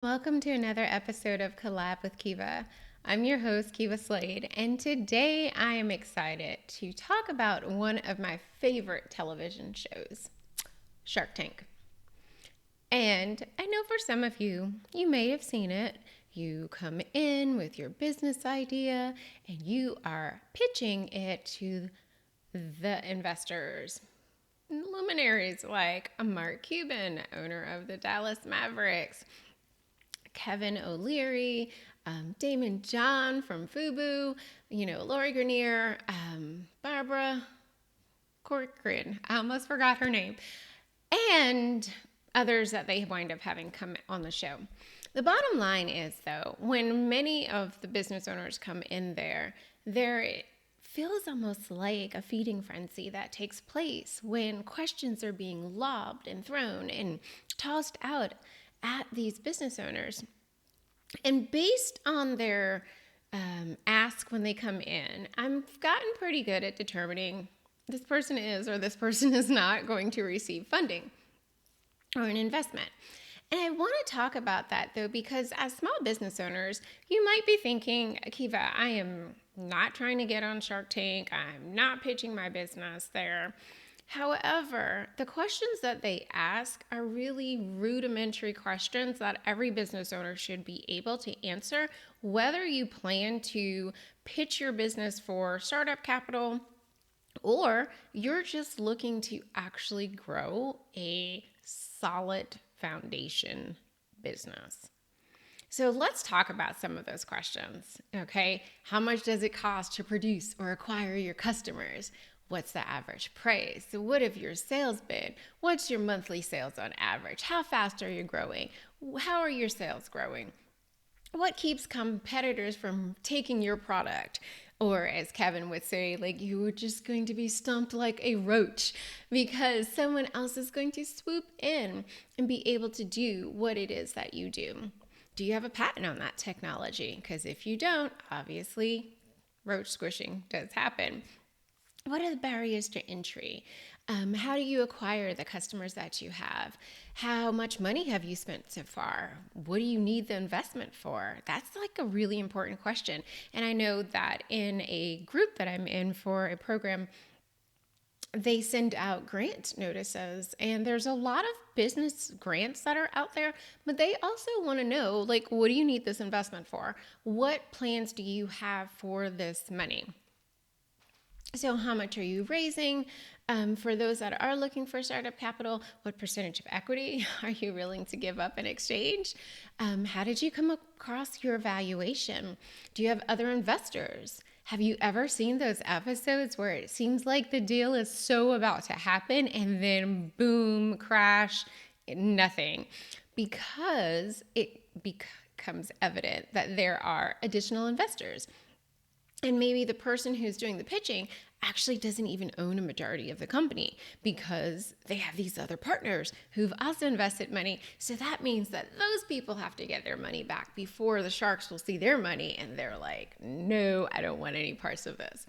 Welcome to another episode of Collab with Kiva. I'm your host, Kiva Slade, and today I am excited to talk about one of my favorite television shows, Shark Tank. And I know for some of you, you may have seen it. You come in with your business idea and you are pitching it to the investors, luminaries like Mark Cuban, owner of the Dallas Mavericks, Kevin O'Leary, Damon John from FUBU, Lori Grenier, Barbara Corcoran, I almost forgot her name, and others that they wind up having come on the show. The bottom line is, though, when many of the business owners come in there feels almost like a feeding frenzy that takes place when questions are being lobbed and thrown and tossed out at these business owners. And based on their ask when they come in, I've gotten pretty good at determining this person is or this person is not going to receive funding or an investment. And I want to talk about that, though, because as small business owners, you might be thinking, Kiva, I am not trying to get on Shark Tank. I'm not pitching my business there. However, the questions that they ask are really rudimentary questions that every business owner should be able to answer, whether you plan to pitch your business for startup capital or you're just looking to actually grow a solid foundation business. So let's talk about some of those questions, okay? How much does it cost to produce or acquire your customers? What's the average price? What have your sales been? What's your monthly sales on average? How fast are you growing? How are your sales growing? What keeps competitors from taking your product? Or as Kevin would say, like you were just going to be stumped like a roach because someone else is going to swoop in and be able to do what it is that you do. Do you have a patent on that technology? Because if you don't, obviously roach squishing does happen. What are the barriers to entry? How do you acquire the customers that you have? How much money have you spent so far? What do you need the investment for? That's like a really important question. And I know that in a group that I'm in for a program, they send out grant notices, and there's a lot of business grants that are out there, but they also want to know, like, what do you need this investment for? What plans do you have for this money? So how much are you raising? For those that are looking for startup capital, what percentage of equity are you willing to give up in exchange? How did you come across your valuation? Do you have other investors? Have you ever seen those episodes where it seems like the deal is so about to happen and then boom, crash, nothing? Because it becomes evident that there are additional investors. And maybe the person who's doing the pitching actually doesn't even own a majority of the company because they have these other partners who've also invested money. So that means that those people have to get their money back before the sharks will see their money. And they're like, no, I don't want any parts of this.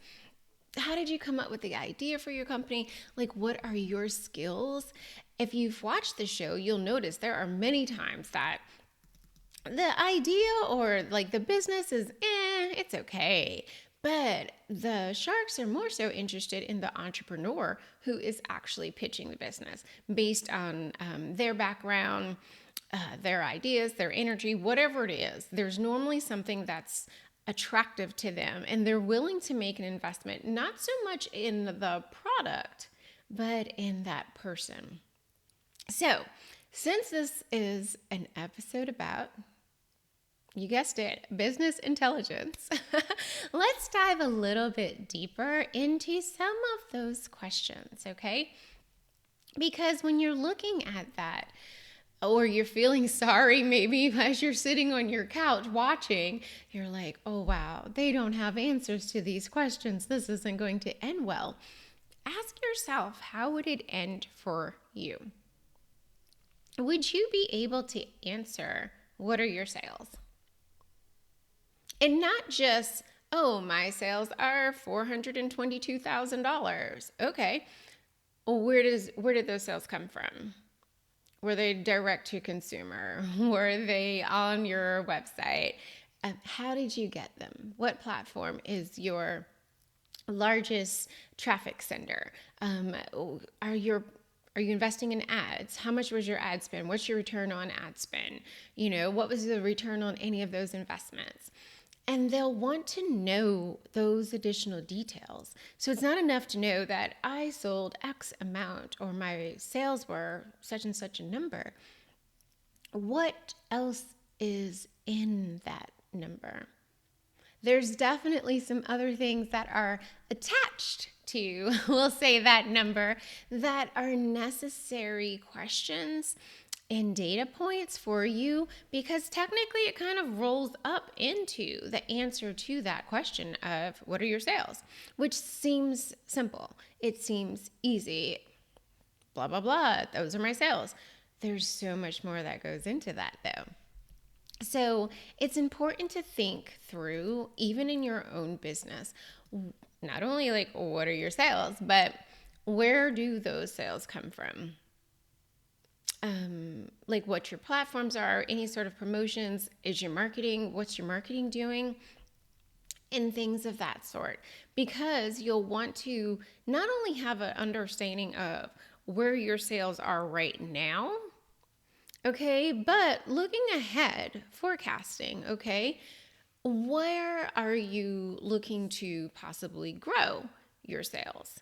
How did you come up with the idea for your company? Like, what are your skills? If you've watched the show, you'll notice there are many times that the idea or like the business is, it's okay. But the sharks are more so interested in the entrepreneur who is actually pitching the business based on their background, their ideas, their energy, whatever it is. There's normally something that's attractive to them, and they're willing to make an investment, not so much in the product, but in that person. So, since this is an episode about, you guessed it, business intelligence, let's dive a little bit deeper into some of those questions, okay? Because when you're looking at that, or you're feeling sorry maybe as you're sitting on your couch watching, you're like, oh wow, they don't have answers to these questions. This isn't going to end well. Ask yourself, how would it end for you? Would you be able to answer, what are your sales? And not just, oh, my sales are $422,000. Okay. Well, where did those sales come from? Were they direct to consumer? Were they on your website? How did you get them? What platform is your largest traffic sender? Are you investing in ads? How much was your ad spend? What's your return on ad spend? What was the return on any of those investments? And they'll want to know those additional details. So it's not enough to know that I sold X amount or my sales were such and such a number. What else is in that number? There's definitely some other things that are attached to, we'll say, that number, that are necessary questions and data points for you, because technically it kind of rolls up into the answer to that question of what are your sales, which seems simple. It seems easy. Blah, blah, blah. Those are my sales. There's so much more that goes into that, though. So it's important to think through, even in your own business, not only like what are your sales, but where do those sales come from? Like what your platforms are, any sort of promotions, is your marketing, what's your marketing doing, and things of that sort. Because you'll want to not only have an understanding of where your sales are right now, okay, but looking ahead, forecasting, okay, where are you looking to possibly grow your sales?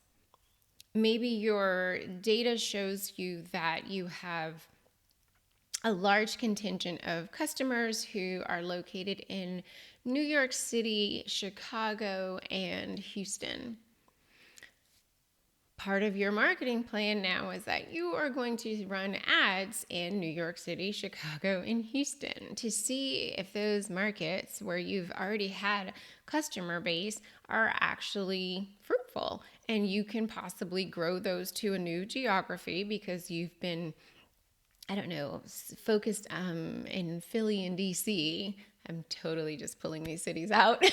Maybe your data shows you that you have a large contingent of customers who are located in New York City, Chicago, and Houston. Part of your marketing plan now is that you are going to run ads in New York City, Chicago, and Houston to see if those markets where you've already had customer base are actually fruitful, and you can possibly grow those to a new geography because you've been, I don't know, focused in Philly and DC. I'm totally just pulling these cities out.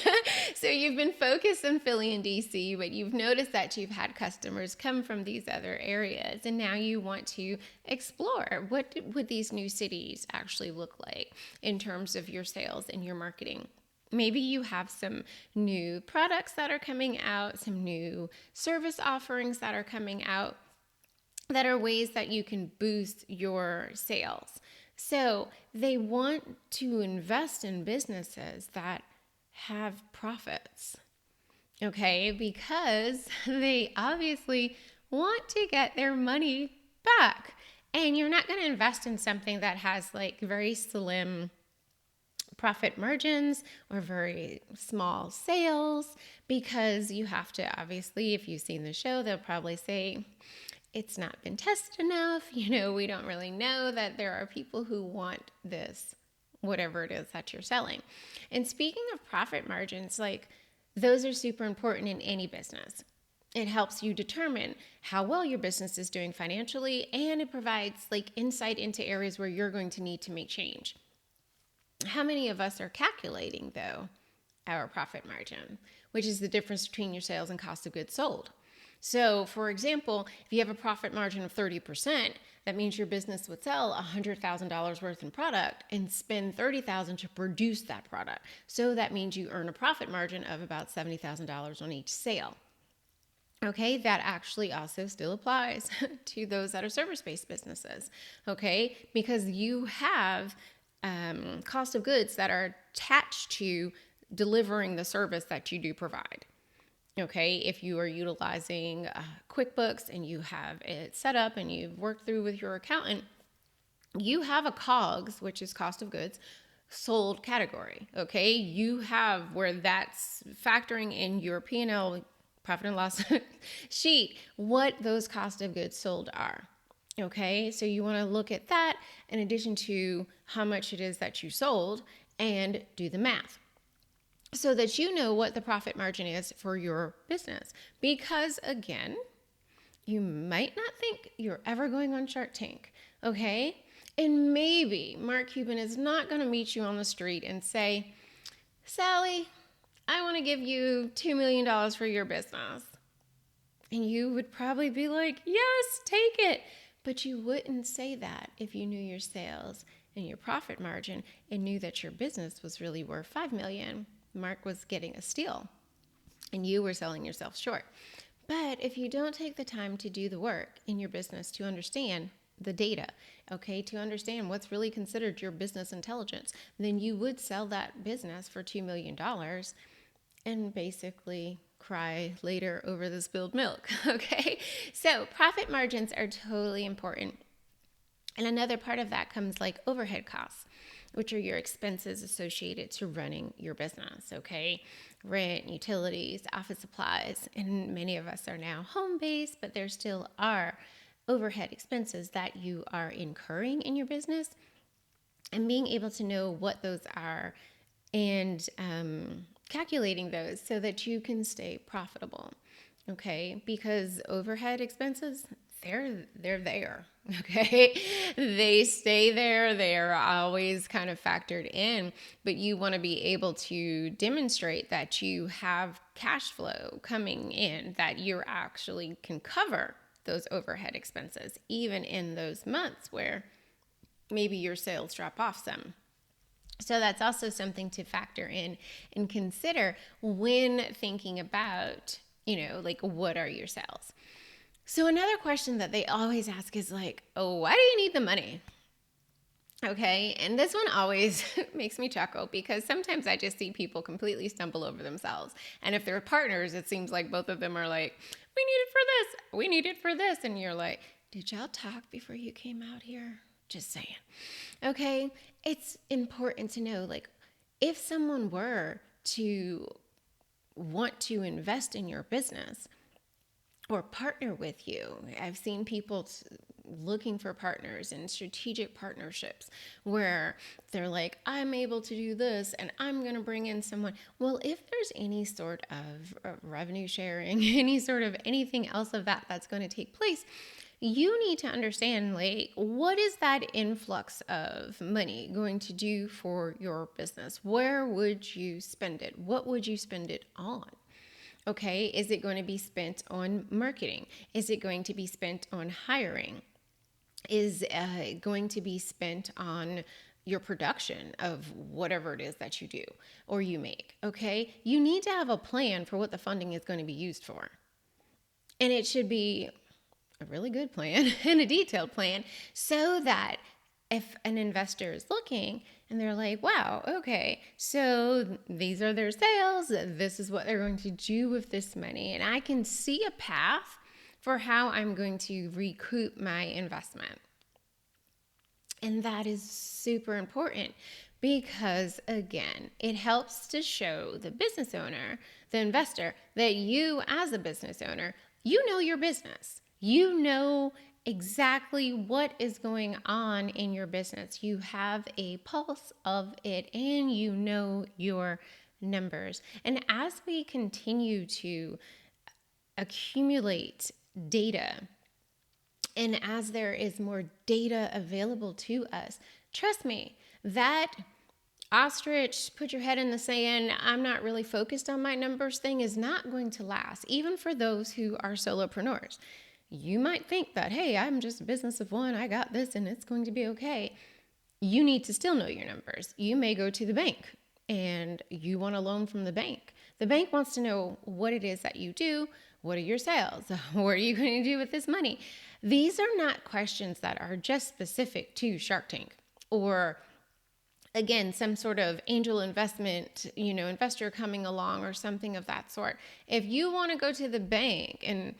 So you've been focused in Philly and DC, but you've noticed that you've had customers come from these other areas. And now you want to explore what would these new cities actually look like in terms of your sales and your marketing. Maybe you have some new products that are coming out, some new service offerings that are coming out, that are ways that you can boost your sales. So they want to invest in businesses that have profits, okay? Because they obviously want to get their money back. And you're not going to invest in something that has like very slim profit margins or very small sales, because you have to, obviously, if you've seen the show, they'll probably say, it's not been tested enough. We don't really know that there are people who want this, whatever it is that you're selling. And speaking of profit margins, like those are super important in any business. It helps you determine how well your business is doing financially, and it provides like insight into areas where you're going to need to make change. How many of us are calculating, though, our profit margin, which is the difference between your sales and cost of goods sold? So, for example, if you have a profit margin of 30%, that means your business would sell $100,000 worth in product and spend $30,000 to produce that product. So that means you earn a profit margin of about $70,000 on each sale. Okay, that actually also still applies to those that are service-based businesses. Okay, because you have cost of goods that are attached to delivering the service that you do provide. Okay, if you are utilizing QuickBooks and you have it set up and you've worked through with your accountant, you have a COGS, which is cost of goods, sold category. Okay, you have where that's factoring in your P&L, profit and loss sheet, what those cost of goods sold are. Okay, so you want to look at that in addition to how much it is that you sold and do the math, so that you know what the profit margin is for your business. Because again, you might not think you're ever going on Shark Tank, okay? And maybe Mark Cuban is not going to meet you on the street and say, Sally, I want to give you $2 million for your business. And you would probably be like, yes, take it. But you wouldn't say that if you knew your sales and your profit margin and knew that your business was really worth 5 million. Mark was getting a steal and you were selling yourself short. But if you don't take the time to do the work in your business to understand the data, okay, to understand what's really considered your business intelligence, then you would sell that business for $2 million and basically cry later over the spilled milk, okay? So profit margins are totally important. And another part of that comes like overhead costs, which are your expenses associated to running your business, okay? Rent, utilities, office supplies, and many of us are now home-based, but there still are overhead expenses that you are incurring in your business, and being able to know what those are and calculating those so that you can stay profitable, okay? Because overhead expenses, they're there, okay? They stay there. They are always kind of factored in, but you want to be able to demonstrate that you have cash flow coming in, that you actually can cover those overhead expenses, even in those months where maybe your sales drop off some. So that's also something to factor in and consider when thinking about, like what are your sales? So another question that they always ask is like, oh, why do you need the money? Okay, and this one always makes me chuckle because sometimes I just see people completely stumble over themselves. And if they're partners, it seems like both of them are like, we need it for this, we need it for this. And you're like, did y'all talk before you came out here? Just saying. Okay, it's important to know, like, if someone were to want to invest in your business or partner with you, I've seen people looking for partners and strategic partnerships where they're like, I'm able to do this and I'm going to bring in someone. Well, if there's any sort of revenue sharing, any sort of anything else of that's going to take place, you need to understand, like, what is that influx of money going to do for your business? Where would you spend it? What would you spend it on? Okay, is it going to be spent on marketing? Is it going to be spent on hiring? Is going to be spent on your production of whatever it is that you do or you make? Okay, you need to have a plan for what the funding is going to be used for. And it should be a really good plan and a detailed plan so that if an investor is looking and they're like, wow, okay, so these are their sales, this is what they're going to do with this money, and I can see a path for how I'm going to recoup my investment. And that is super important because, again, it helps to show the business owner, the investor, that you as a business owner, you know your business. You know exactly what is going on in your business. You have a pulse of it and you know your numbers. And as we continue to accumulate data, and as there is more data available to us, trust me, that ostrich, put your head in the sand, I'm not really focused on my numbers thing is not going to last, even for those who are solopreneurs. You might think that, hey, I'm just a business of one, I got this and it's going to be okay. You need to still know your numbers. You may go to the bank and you want a loan from the bank. The bank wants to know what it is that you do. What are your sales? What are you going to do with this money? These are not questions that are just specific to Shark Tank or, again, some sort of angel investment, investor coming along or something of that sort. If you want to go to the bank and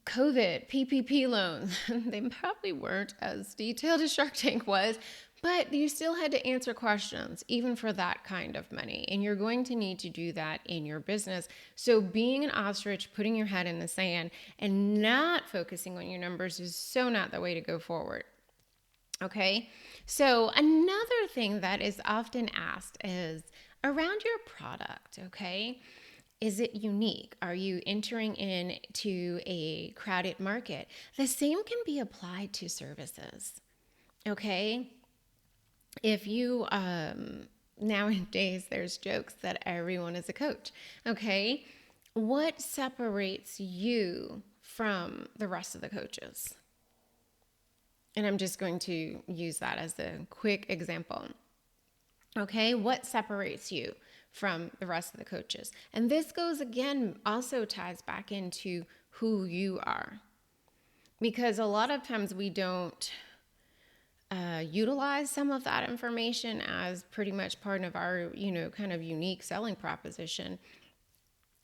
COVID, PPP loans, they probably weren't as detailed as Shark Tank was, but you still had to answer questions even for that kind of money. And you're going to need to do that in your business. So being an ostrich, putting your head in the sand and not focusing on your numbers is so not the way to go forward. Okay. So another thing that is often asked is around your product. Okay. Is it unique? Are you entering into a crowded market? The same can be applied to services. Okay. If you, nowadays there's jokes that everyone is a coach. Okay. What separates you from the rest of the coaches? And I'm just going to use that as a quick example. Okay, what separates you from the rest of the coaches? And this goes again, also ties back into who you are. Because a lot of times we don't utilize some of that information as pretty much part of our, kind of unique selling proposition.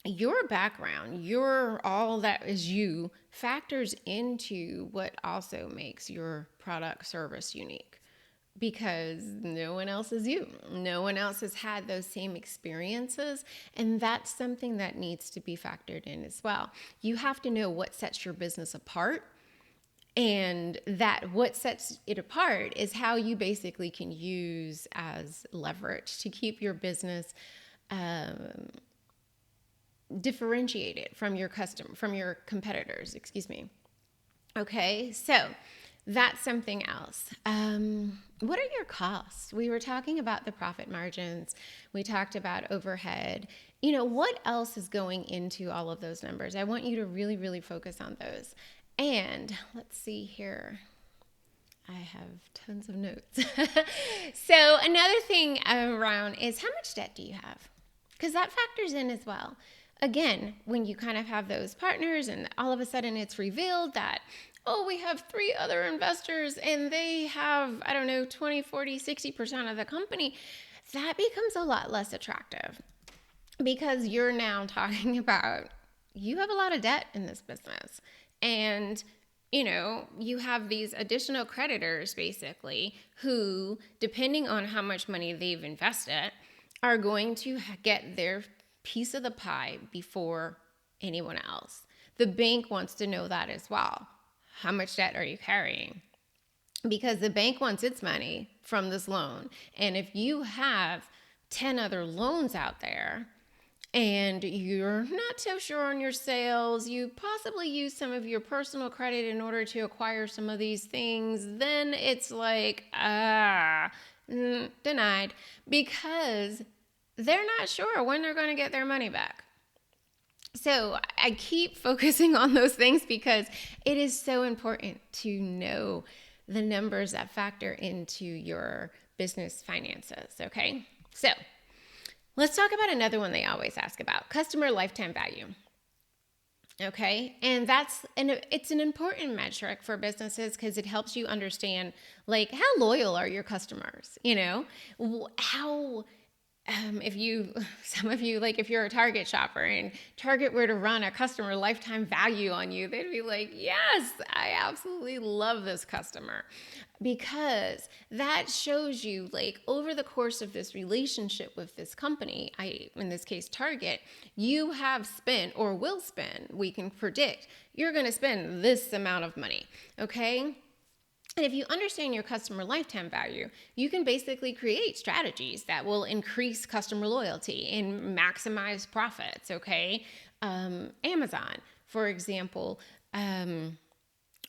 Your background, your all that is you factors into what also makes your product service unique, because no one else is you. No one else has had those same experiences, and that's something that needs to be factored in as well. You have to know what sets your business apart, and that what sets it apart is how you basically can use as leverage to keep your business differentiated from your competitors, excuse me. Okay, so that's something else. What are your costs? We were talking about the profit margins. We talked about overhead. What else is going into all of those numbers? I want you to really, really focus on those. And let's see here. I have tons of notes. So another thing around is, how much debt do you have? Because that factors in as well. Again, when you kind of have those partners and all of a sudden it's revealed that, oh, we have 3 other investors and they have, 20, 40, 60% of the company, that becomes a lot less attractive, because you're now talking about, you have a lot of debt in this business. And you have these additional creditors basically who, depending on how much money they've invested, are going to get their piece of the pie before anyone else. The bank wants to know that as well. How much debt are you carrying? Because the bank wants its money from this loan. And if you have 10 other loans out there, and you're not so sure on your sales, you possibly use some of your personal credit in order to acquire some of these things, then it's like, denied, because they're not sure when they're going to get their money back. So I keep focusing on those things because it is so important to know the numbers that factor into your business finances, okay? So let's talk about another one they always ask about: customer lifetime value. Okay, and it's an important metric for businesses because it helps you understand, like, how loyal are your customers? How some of you, like, if you're a Target shopper and Target were to run a customer lifetime value on you, they'd be like, yes, I absolutely love this customer, because that shows you, like, over the course of this relationship with this company, in this case, Target, you have spent or will spend, we can predict, you're going to spend this amount of money. Okay. And if you understand your customer lifetime value, you can basically create strategies that will increase customer loyalty and maximize profits, okay? Amazon, for example,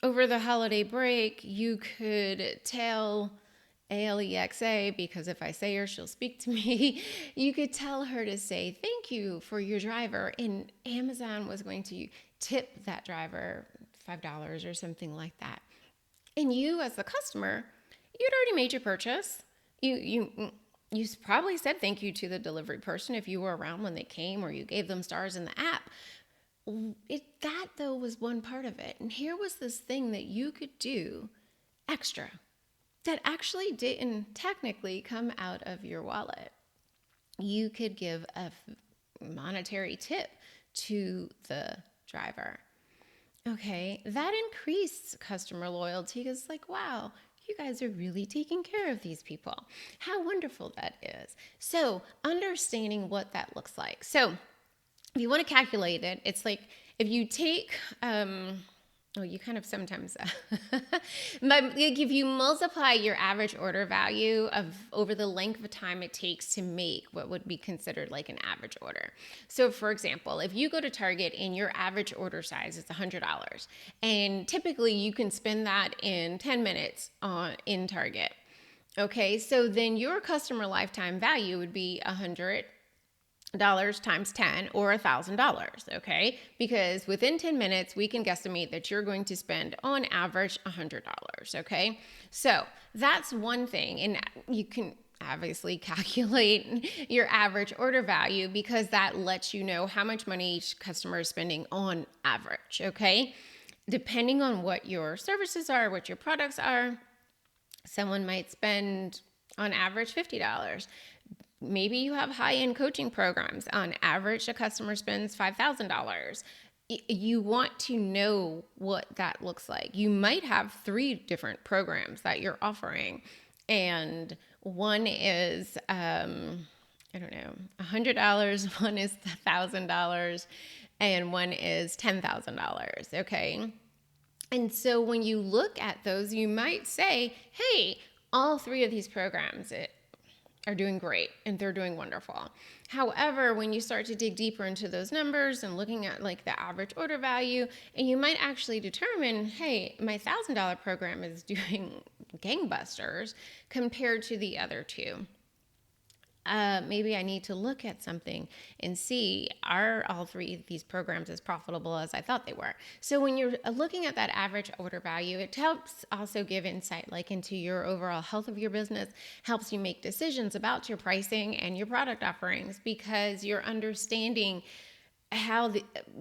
over the holiday break, you could tell Alexa, because if I say her, she'll speak to me. You could tell her to say, thank you for your driver. And Amazon was going to tip that driver $5 or something like that. And you, as the customer, you'd already made your purchase. You probably said thank you to the delivery person if you were around when they came, or you gave them stars in the app. That, though, was one part of it. And here was this thing that you could do extra that actually didn't technically come out of your wallet. You could give a monetary tip to the driver. Okay, that increased customer loyalty, because, like, wow, you guys are really taking care of these people. How wonderful that is. So understanding what that looks like. So if you want to calculate it, it's like if you take, you kind of sometimes, but like if you multiply your average order value of over the length of time it takes to make what would be considered like an average order. So for example, if you go to Target and your average order size is $100, and typically you can spend that in 10 minutes in Target. Okay, so then your customer lifetime value would be 100 dollars times 10 or $1,000, okay? Because within 10 minutes, we can guesstimate that you're going to spend on average $100, okay? So that's one thing. And you can obviously calculate your average order value because that lets you know how much money each customer is spending on average, okay? Depending on what your services are, what your products are, someone might spend on average $50. Maybe you have high-end coaching programs. On average, a customer spends $5,000. You want to know what that looks like. You might have 3 different programs that you're offering, and one is, I don't know, $100, one is $1,000, and one is $10,000, okay? And so when you look at those, you might say, hey, all 3 of these programs are doing great and they're doing wonderful. However, when you start to dig deeper into those numbers and looking at like the average order value, and you might actually determine, hey, my $1,000 program is doing gangbusters compared to the other 2. Maybe I need to look at something and see, are all 3 of these programs as profitable as I thought they were? So when you're looking at that average order value, it helps also give insight like into your overall health of your business, helps you make decisions about your pricing and your product offerings because you're understanding how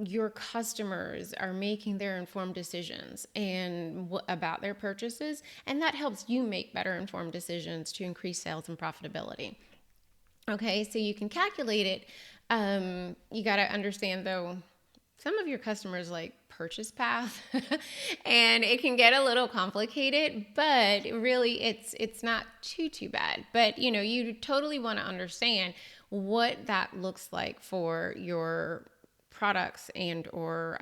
your customers are making their informed decisions and about their purchases, and that helps you make better informed decisions to increase sales and profitability. Okay, so you can calculate it. You got to understand though, some of your customers like purchase path and it can get a little complicated, but really it's not too bad. But you totally want to understand what that looks like for your products and or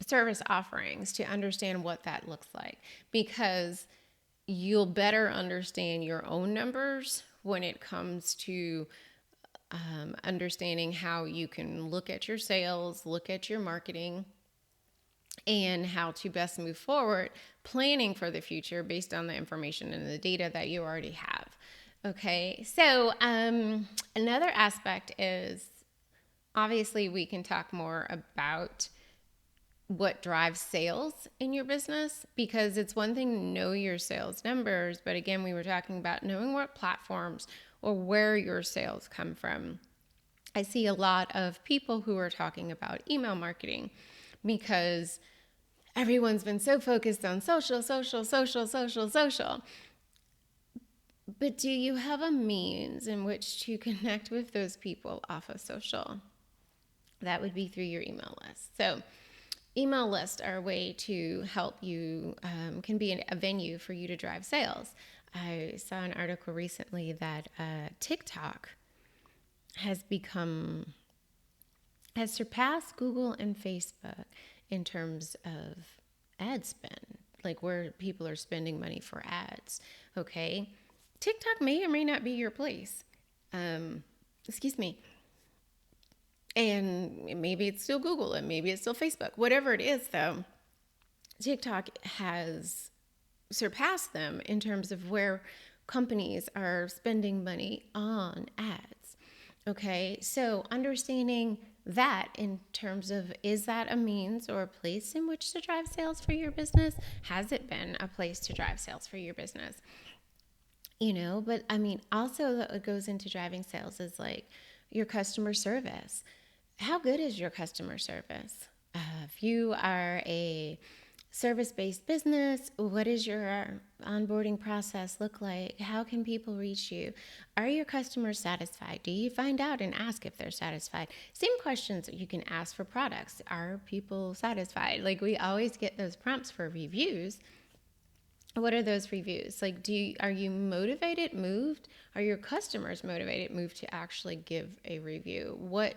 service offerings to understand what that looks like, because you'll better understand your own numbers when it comes to understanding how you can look at your sales, look at your marketing, and how to best move forward, planning for the future based on the information and the data that you already have. Okay, so another aspect is, obviously we can talk more about what drives sales in your business, because it's one thing to know your sales numbers, but again, we were talking about knowing what platforms or where your sales come from. I see a lot of people who are talking about email marketing because everyone's been so focused on social. But do you have a means in which to connect with those people off of social? That would be through your email list. So email lists are a way to help you, can be a venue for you to drive sales. I saw an article recently that TikTok has surpassed Google and Facebook in terms of ad spend, like where people are spending money for ads. Okay, TikTok may or may not be your place. Excuse me. And maybe it's still Google and maybe it's still Facebook. Whatever it is, though, TikTok has surpassed them in terms of where companies are spending money on ads. Okay, so understanding that in terms of, is that a means or a place in which to drive sales for your business? Has it been a place to drive sales for your business? But I mean, also what goes into driving sales is like your customer service. How good is your customer service? If you are a service-based business, what does your onboarding process look like? How can people reach you? Are your customers satisfied? Do you find out and ask if they're satisfied? Same questions you can ask for products. Are people satisfied? Like, we always get those prompts for reviews. What are those reviews? Like, are you motivated, moved? Are your customers motivated, moved to actually give a review? What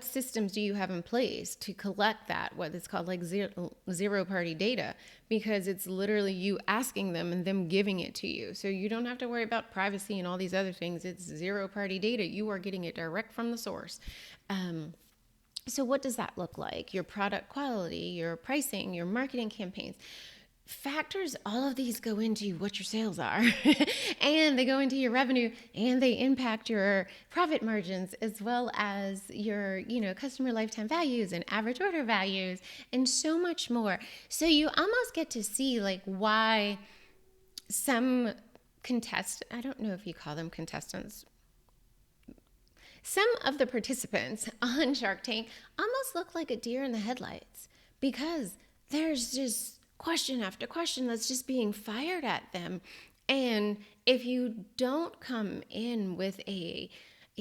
systems do you have in place to collect that, what is called like zero party data? Because it's literally you asking them and them giving it to you. So you don't have to worry about privacy and all these other things. It's zero party data. You are getting it direct from the source. So what does that look like? Your product quality, your pricing, your marketing campaigns. factors, all of these go into what your sales are and they go into your revenue and they impact your profit margins as well as your, customer lifetime values and average order values and so much more. So you almost get to see like why some I don't know if you call them contestants, some of the participants on Shark Tank almost look like a deer in the headlights because there's just question after question that's just being fired at them. And if you don't come in with a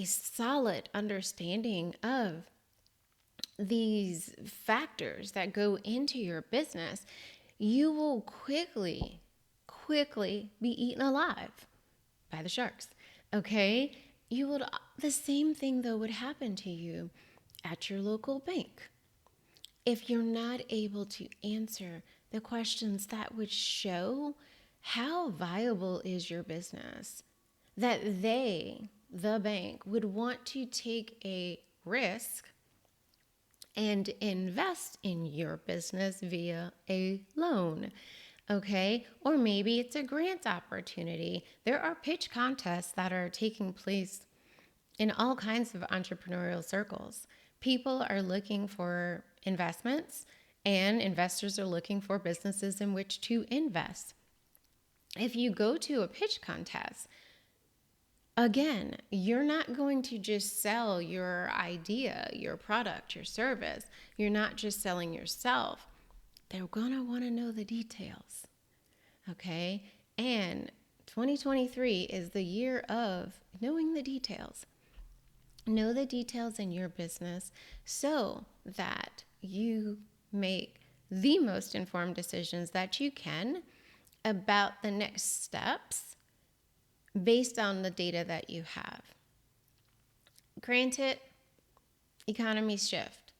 solid understanding of these factors that go into your business, you will quickly be eaten alive by the sharks. Okay? The same thing though would happen to you at your local bank. If you're not able to answer the questions that would show how viable is your business, that the bank, would want to take a risk and invest in your business via a loan. Okay, or maybe it's a grant opportunity. There are pitch contests that are taking place in all kinds of entrepreneurial circles. People are looking for investments and investors are looking for businesses in which to invest. If you go to a pitch contest, again, you're not going to just sell your idea, your product, your service. You're not just selling yourself. They're going to want to know the details. Okay? And 2023 is the year of knowing the details. Know the details in your business so that you make the most informed decisions that you can about the next steps based on the data that you have. Granted, economies shift,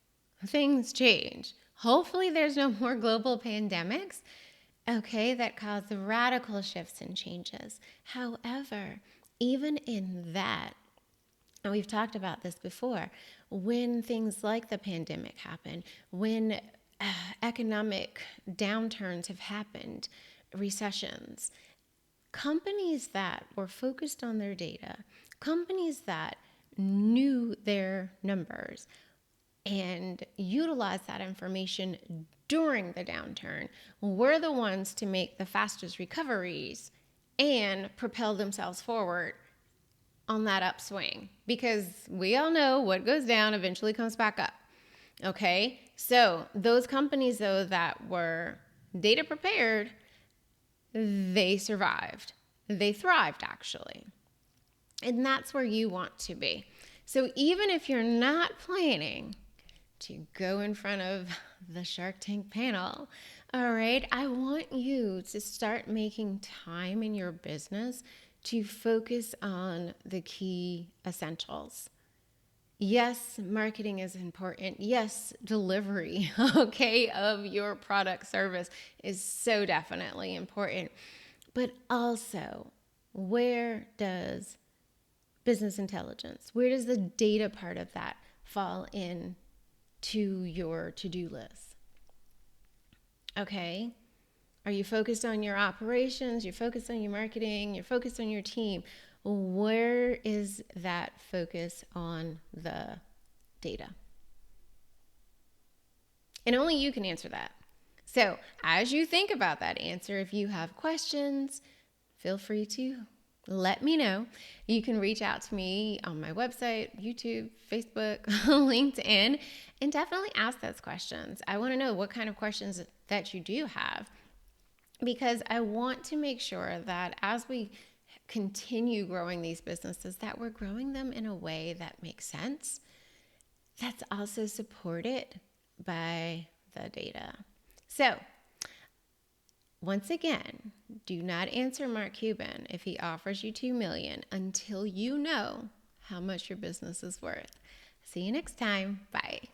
things change. Hopefully there's no more global pandemics, okay, that cause radical shifts and changes. However, even in that, and we've talked about this before, when things like the pandemic happen, when economic downturns have happened, recessions, companies that were focused on their data, companies that knew their numbers and utilized that information during the downturn were the ones to make the fastest recoveries and propel themselves forward on that upswing, because we all know what goes down eventually comes back up. Okay, so those companies though that were data prepared, they survived. They thrived actually. And that's where you want to be. So even if you're not planning to go in front of the Shark Tank panel, all right, I want you to start making time in your business to focus on the key essentials. Yes, marketing is important. Yes, delivery, okay, of your product service is so definitely important. But also, where does business intelligence, where does the data part of that fall in to your to-do list? Okay. Are you focused on your operations? You're focused on your marketing? You're focused on your team? Where is that focus on the data? And only you can answer that. So as you think about that answer, if you have questions, feel free to let me know. You can reach out to me on my website, YouTube, Facebook, LinkedIn, and definitely ask those questions. I want to know what kind of questions that you do have, because I want to make sure that as we continue growing these businesses, that we're growing them in a way that makes sense, that's also supported by the data. So once again, do not answer Mark Cuban if he offers you $2 million until you know how much your business is worth. See you next time. Bye.